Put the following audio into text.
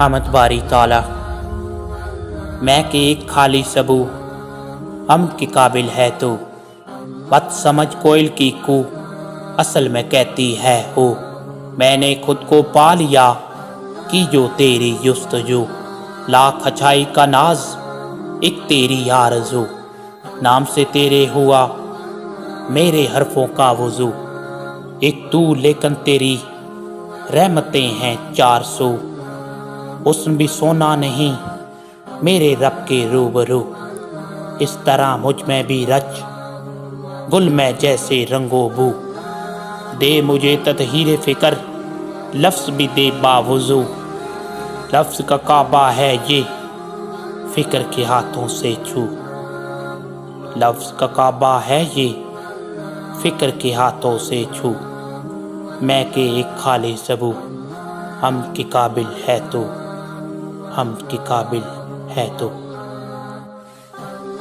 حمد باری تعالی میں کہ ایک خالی سبو ہم کے قابل ہے تو بات سمجھ کوئل کی کو اصل میں کہتی ہے ہو میں نے خود کو پا لیا کی جو تیری جستجو لاکھ اچھائی کا ناز ایک تیری آرزو نام سے تیرے ہوا میرے حرفوں کا وضو ایک تو لیکن تیری رحمتیں ہیں 400 حسن بھی سونا نہیں میرے رب کے روبرو اس طرح مجھ میں بھی رچ گل میں جیسے رنگو بو دے مجھے تطہیر فکر لفظ بھی دے باوضو لفظ کا کعبہ ہے یہ فکر کے ہاتھوں سے چھو لفظ کا کعبہ ہے یہ فکر کے ہاتھوں سے چھو میں کہ ایک خالی سبو ہم کے قابل ہے تو ہم کے قابل ہے تو